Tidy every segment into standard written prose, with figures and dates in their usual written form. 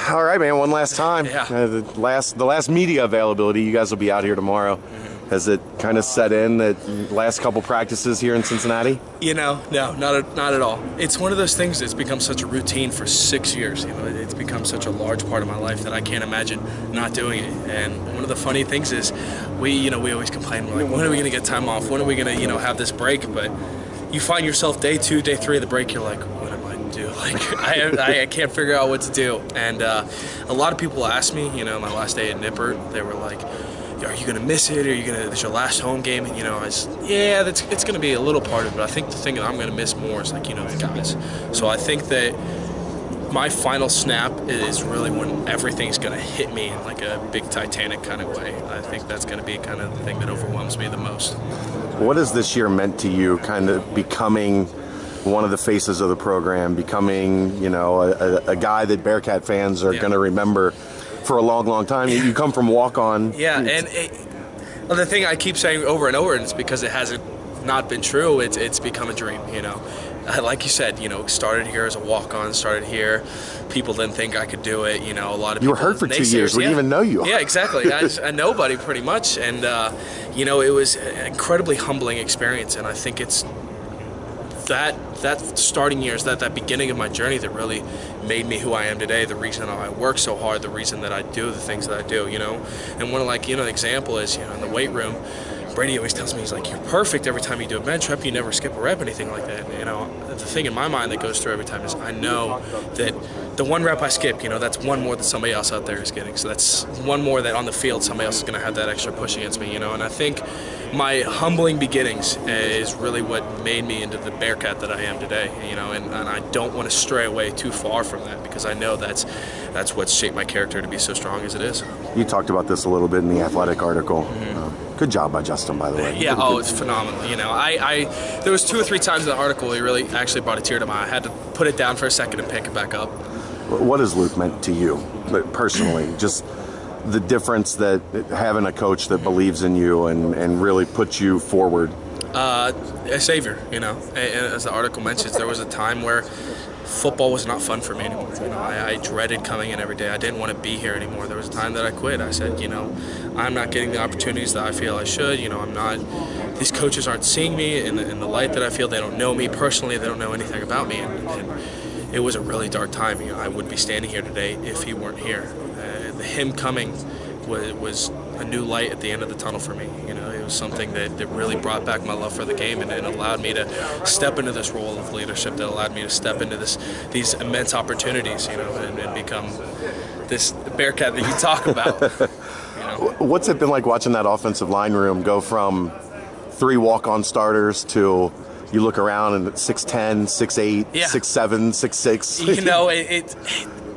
All right, man. One last time. Yeah. The last media availability. You guys will be out here tomorrow. Has it kind of set in that last couple practices here in Cincinnati? No, not at all. It's one of those things that's become such a routine for 6 years. It's become such a large part of my life that I can't imagine not doing it. And one of the funny things is, we always complain, we're like, when are we going to get time off? When are we going to, have this break? But you find yourself day 2, day 3 of the break, you're like, what am I to do? Like, I can't figure out what to do. And a lot of people ask me, my last day at Nippert, they were like, are you going to miss it? It's your last home game? And, it's going to be a little part of it. But I think the thing that I'm going to miss more is, the guys. So I think that my final snap is really when everything's going to hit me in like a big Titanic kind of way. I think that's going to be kind of the thing that overwhelms me the most. What has this year meant to you, kind of becoming one of the faces of the program, becoming, a guy that Bearcat fans are going to remember for a long, long time? You come from walk-on. Yeah, and the thing I keep saying over and over, and it's because it hasn't not been true, it's become a dream, Like you said, started here as a walk-on, started here. People didn't think I could do it, a lot of people. You were hurt for 2 years. We didn't even know you. Yeah, exactly. I nobody pretty much. And, it was an incredibly humbling experience, and I think it's that starting years, that beginning of my journey that really made me who I am today, the reason I work so hard, the reason that I do the things that I do, And one of an example is, in the weight room, Brady always tells me, he's like, you're perfect every time you do a bench rep, you never skip a rep, anything like that. The thing in my mind that goes through every time is I know that the one rep I skip, that's one more that somebody else out there is getting. So that's one more that on the field somebody else is going to have that extra push against me, And I think my humbling beginnings is really what made me into the Bearcat that I am today, and I don't want to stray away too far from that because I know that's what's shaped my character to be so strong as it is. You talked about this a little bit in the Athletic article. Good job by Justin, by the way. Yeah, it's phenomenal. There was 2 or 3 times in the article he really actually brought a tear to my eye. I had to put it down for a second and pick it back up. What has Luke meant to you, personally? Just the difference that having a coach that believes in you and really puts you forward. A savior, and as the article mentions, there was a time where football was not fun for me anymore. I dreaded coming in every day. I didn't want to be here anymore. There was a time that I quit. I said, I'm not getting the opportunities that I feel I should. I'm not. These coaches aren't seeing me in the light that I feel. They don't know me personally. They don't know anything about me. And it was a really dark time. I wouldn't be standing here today if he weren't here. Him coming was a new light at the end of the tunnel for me. It was something that really brought back my love for the game and allowed me to step into this role of leadership, that allowed me to step into these immense opportunities, and become this Bearcat that you talk about. What's it been like watching that offensive line room go from 3 walk-on starters to you look around and it's 6'10", 6'8", 6'7", 6'6"?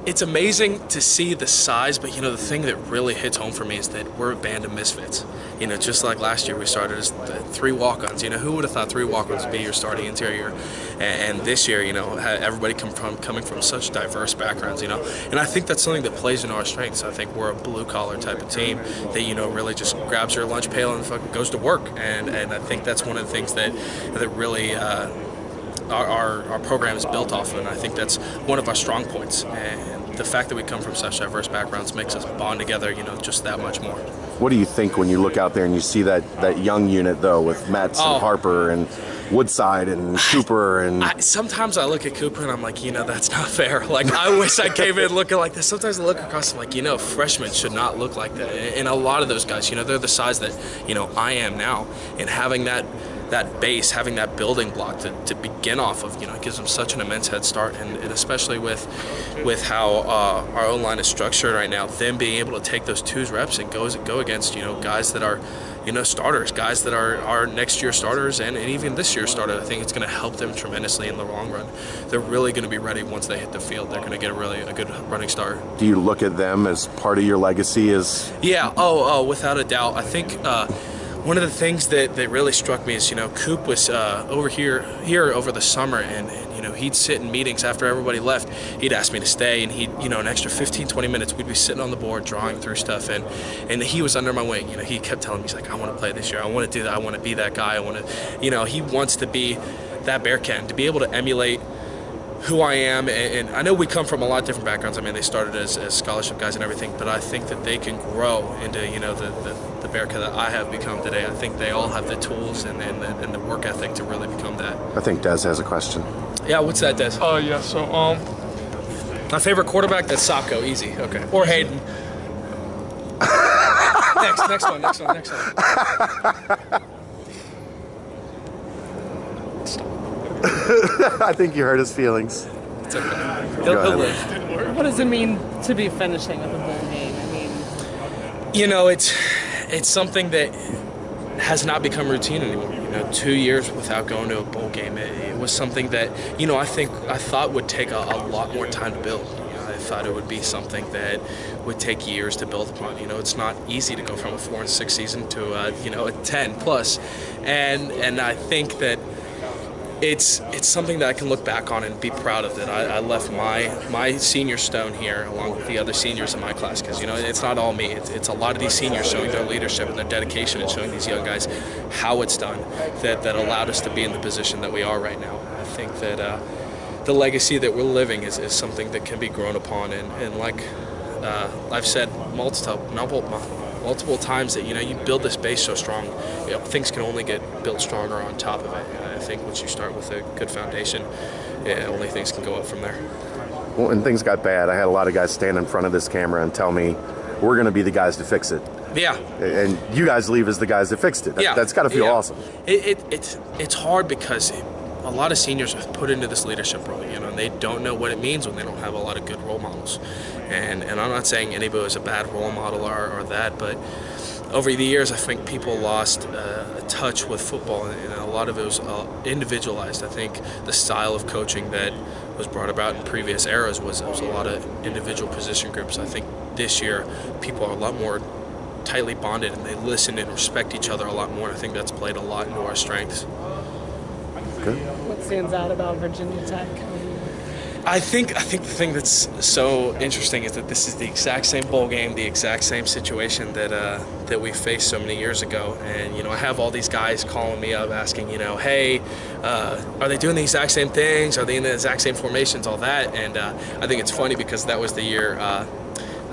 It's amazing to see the size, but the thing that really hits home for me is that we're a band of misfits. Just like last year we started as 3 walk-ons. Who would have thought 3 walk-ons would be your starting interior? And this year, everybody coming from such diverse backgrounds, And I think that's something that plays into our strengths. I think we're a blue-collar type of team that, really just grabs your lunch pail and fucking goes to work. And I think that's one of the things that really our program is built off of, and I think that's one of our strong points. And the fact that we come from such diverse backgrounds makes us bond together, just that much more. What do you think when you look out there and you see that young unit, though, with Metz and Harper and Woodside and Cooper? And sometimes I look at Cooper and I'm like, that's not fair. Like, I wish I came in looking like this. Sometimes I look across and I'm like, freshmen should not look like that. And a lot of those guys, they're the size that, I am now. And having that base, having that building block to begin off of, it gives them such an immense head start, and especially with how our O-line is structured right now, them being able to take those 2 reps and go against, guys that are, starters, guys that are next year starters and even this year starters. I think it's going to help them tremendously in the long run. They're really going to be ready once they hit the field. They're going to get a good running start. Do you look at them as part of your legacy? Yeah, without a doubt. I think one of the things that really struck me is, Coop was over here over the summer, and he'd sit in meetings after everybody left. He'd ask me to stay, and he'd, an extra 15, 20 minutes, we'd be sitting on the board drawing through stuff, and he was under my wing. He kept telling me, he's like, I want to play this year. I want to do that. I want to be that guy. I want to, he wants to be that Bearcat, to be able to emulate who I am, and I know we come from a lot of different backgrounds. I mean, they started as scholarship guys and everything, but I think that they can grow into, you know, the Bearcat that I have become today. I think they all have the tools and the work ethic to really become that. I think Des has a question. Yeah, what's that, Des? Yeah, so, my favorite quarterback, that's Sacco, easy, okay. Or Hayden. next one. I think you hurt his feelings. It's okay. He'll live. What does it mean to be finishing with a bowl game? I mean, you know, it's something that has not become routine anymore. You know, 2 years without going to a bowl game, it was something that, you know, I thought would take a lot more time to build. You know, I thought it would be something that would take years to build upon. You know, it's not easy to go from a 4-6 season to you know, a 10 plus, and I think that it's something that I can look back on and be proud of, that I left my senior stone here along with the other seniors in my class, because, you know, it's not all me. It's a lot of these seniors showing their leadership and their dedication and showing these young guys how it's done that allowed us to be in the position that we are right now. I think that the legacy that we're living is something that can be grown upon, and like I've said multiple times, that, you know, you build this base so strong, you know, things can only get built stronger on top of it. And I think once you start with a good foundation, only things can go up from there. Well, when things got bad, I had a lot of guys stand in front of this camera and tell me, we're going to be the guys to fix it. Yeah. And you guys leave as the guys that fixed it. That's got to feel awesome. It's hard because a lot of seniors are put into this leadership role, you know, and they don't know what it means when they don't have a lot of good role models. And I'm not saying anybody was a bad role model or that, but over the years, I think people lost a touch with football, and a lot of it was individualized. I think the style of coaching that was brought about in previous eras was a lot of individual position groups. I think this year, people are a lot more tightly bonded, and they listen and respect each other a lot more. And I think that's played a lot into our strengths. Good. what stands out about Virginia Tech? I think the thing that's so interesting is that this is the exact same bowl game, the exact same situation that we faced so many years ago. And, you know, I have all these guys calling me up asking, you know, hey, are they doing the exact same things? Are they in the exact same formations, all that? And I think it's funny because that was the year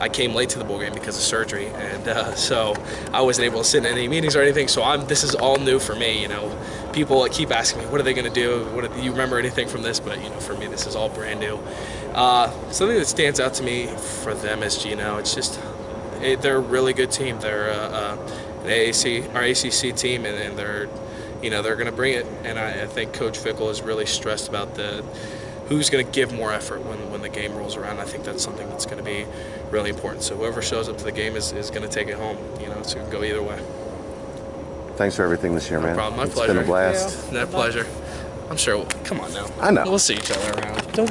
I came late to the bowl game because of surgery, and so I wasn't able to sit in any meetings or anything. So this is all new for me. You know, people keep asking me, what are they going to do? Do you remember anything from this? But, you know, for me, this is all brand new. Something that stands out to me for them is, you know, it's just they're a really good team. They're an ACC team, and they're, you know, they're going to bring it. And I think Coach Fickle is really stressed about who's going to give more effort when the game rolls around. I think that's something that's going to be really important. So whoever shows up to the game is going to take it home. You know, so it can go either way. Thanks for everything this year, man. No problem. My pleasure. It's been a blast. No pleasure. I'm sure. Come on now. I know. We'll see each other around. Don't